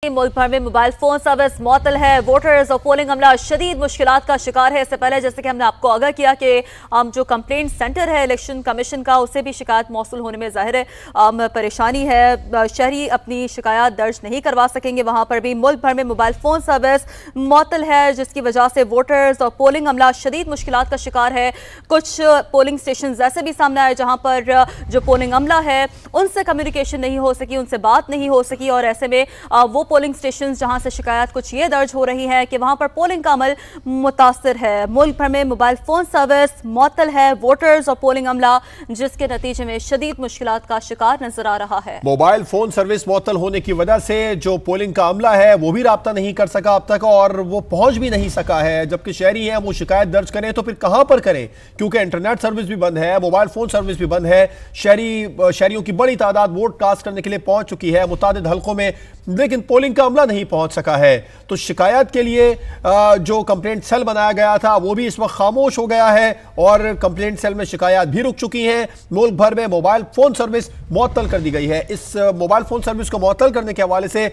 मुल्क भर में मोबाइल फोन सर्विस मुअत्तल है। वोटर्स और पोलिंग अमला शदीद मुश्किलात का शिकार है। इससे पहले जैसे कि हमने आपको आगाह किया कि जो कंप्लेंट सेंटर है इलेक्शन कमीशन का, उससे भी शिकायत मौसूल होने में ज़ाहिर है परेशानी है। शहरी अपनी शिकायत दर्ज नहीं करवा सकेंगे। वहाँ पर भी मुल्क भर में मोबाइल फ़ोन सर्विस मुअत्तल है, जिसकी वजह से वोटर्स और पोलिंग अमला शदीद मुश्किलात का शिकार है। कुछ पोलिंग स्टेशन ऐसे भी सामने आए जहाँ पर जो पोलिंग अमला है उनसे कम्युनिकेशन नहीं हो सकी, उनसे बात नहीं हो सकी, और ऐसे में वो पोलिंग स्टेशन जहां से शिकायत कुछ ये दर्ज हो रही है कि वहां पर पोलिंग का अमल मुतासिर है। मुल्क भर में मोबाइल फोन सर्विस मुअत्तल है। वोटर्स और पोलिंग अमला जिसके नतीजे में शदीद मुश्किलात का शिकार नजर आ रहा है। मोबाइल फोन सर्विस मुअत्तल होने की वजह से जो पोलिंग का अमला है वो भी राब्ता नहीं कर सका अब तक, और वो पहुंच भी नहीं सका है। जबकि शहरी है वो शिकायत दर्ज करें तो फिर कहां पर करें, क्योंकि इंटरनेट सर्विस भी बंद है, मोबाइल फोन सर्विस भी बंद है। शहरियों की बड़ी तादाद वोट कास्ट करने के लिए पहुंच चुकी है मुतादिद हलकों में, लेकिन पोलिंग का अमला नहीं पहुंच सका है। तो शिकायत के लिए जो कंप्लेंट सेल बनाया गया था वो भी इस वक्त खामोश हो गया है, और कंप्लेंट सेल में शिकायत भी रुक चुकी हैं। मुल्क भर में मोबाइल फोन सर्विस मुअत्तल कर दी गई है। इस मोबाइल फोन सर्विस को मुअत्तल करने के हवाले से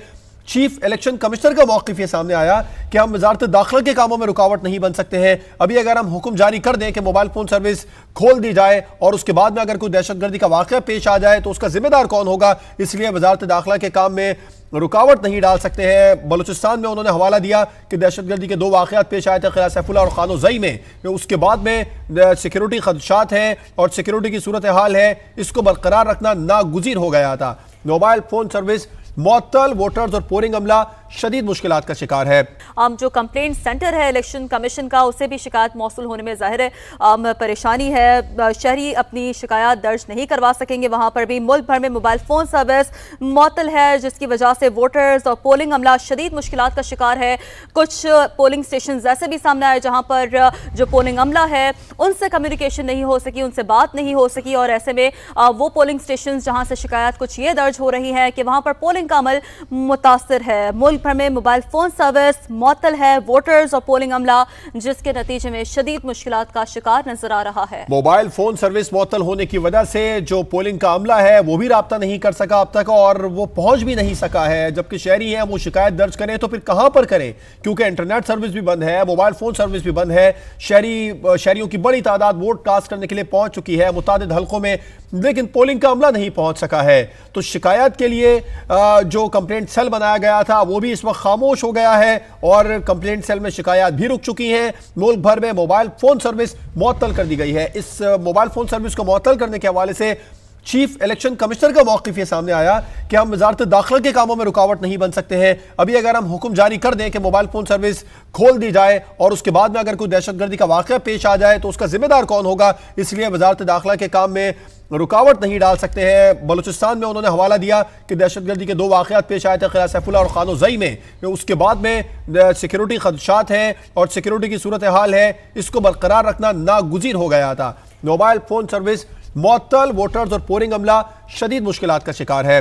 चीफ इलेक्शन कमिश्नर का मौक़िफ़ ये सामने आया कि हम वज़ारत दाखिला के कामों में रुकावट नहीं बन सकते हैं। अभी अगर हम हुक्म जारी कर दें कि मोबाइल फ़ोन सर्विस खोल दी जाए और उसके बाद में अगर कोई दहशतगर्दी का वाक़या पेश आ जाए तो उसका जिम्मेदार कौन होगा, इसलिए वज़ारत दाखिला के काम में रुकावट नहीं डाल सकते हैं। बलूचिस्तान में उन्होंने हवाला दिया कि दहशतगर्दी के 2 वाक़यात पेश आए थे, क़िला सैफुल्लाह और खानोज़ई में। उसके बाद में सिक्योरिटी खदशात हैं और सिक्योरिटी की सूरत हाल है, इसको बरकरार रखना नागुज़ीर हो गया था। मोबाइल फ़ोन सर्विस मुअत्तल, वोटर्स और पोलिंग अमला शदीद मुश्किलात का शिकार है। जो कंप्लेंट सेंटर है इलेक्शन कमीशन का, उससे भी शिकायत मौसूल होने में ज़ाहिर है परेशानी है। शहरी अपनी शिकायत दर्ज नहीं करवा सकेंगे। वहाँ पर भी मुल्क भर में मोबाइल फ़ोन सर्विस मुअत्तल है, जिसकी वजह से वोटर्स और पोलिंग अमला शदीद मुश्किलात का शिकार है। कुछ पोलिंग स्टेशन ऐसे भी सामने आए जहाँ पर जो पोलिंग अमला है उनसे कम्युनिकेशन नहीं हो सकी, उनसे बात नहीं हो सकी, और ऐसे में वो पोलिंग स्टेशन जहाँ से शिकायत कुछ ये दर्ज हो रही है कि वहाँ पर पोलिंग का अमल मुतासिर है। मुल्क भर में मोबाइल फोन सर्विस मुअत्तल है। वोटर्स और पोलिंग अमला जिसके नतीजे में शदीद मुश्किलात का शिकार नजर आ रहा है। मोबाइल फोन सर्विस मुअत्तल होने की वजह से जो पोलिंग का अमला है वो भी राब्ता नहीं कर सका अब तक, और वो पहुंच भी नहीं सका है। जबकि शहरी है वो शिकायत दर्ज करें तो फिर कहां पर करें, क्योंकि इंटरनेट सर्विस भी बंद है, मोबाइल फोन सर्विस भी बंद है। शहरियों की बड़ी तादाद वोट कास्ट करने के लिए पहुंच चुकी है मुतादिद हलकों में, लेकिन पोलिंग का अमला नहीं पहुंच सका है। तो शिकायत के लिए जो कंप्लेंट सेल बनाया गया था वो भी इस वक्त खामोश हो गया है, और कंप्लेंट सेल में शिकायत भी रुक चुकी हैं। मुल्क भर में मोबाइल फोन सर्विस मुअत्तल कर दी गई है। इस मोबाइल फोन सर्विस को मुअत्तल करने के हवाले से चीफ इलेक्शन कमिश्नर का मौक़िफ़ ये सामने आया कि हम वज़ारत दाखिला के कामों में रुकावट नहीं बन सकते हैं। अभी अगर हम हुक्म जारी कर दें कि मोबाइल फ़ोन सर्विस खोल दी जाए और उसके बाद में अगर कोई दहशतगर्दी का वाक़या पेश आ जाए तो उसका जिम्मेदार कौन होगा, इसलिए वज़ारत दाखिला के काम में रुकावट नहीं डाल सकते हैं। बलूचिस्तान में उन्होंने हवाला दिया कि दहशतगर्दी के 2 वाक़यात पेश आए थे, क़िला सैफुल्लाह और खानोज़ई में। उसके बाद में सिक्योरिटी खदशात हैं और सिक्योरिटी की सूरत हाल है, इसको बरकरार रखना नागुज़ीर हो गया था। मोबाइल फ़ोन सर्विस मुअत्तल, वोटर्स और पोलिंग अमला शदीद मुश्किलात का शिकार है।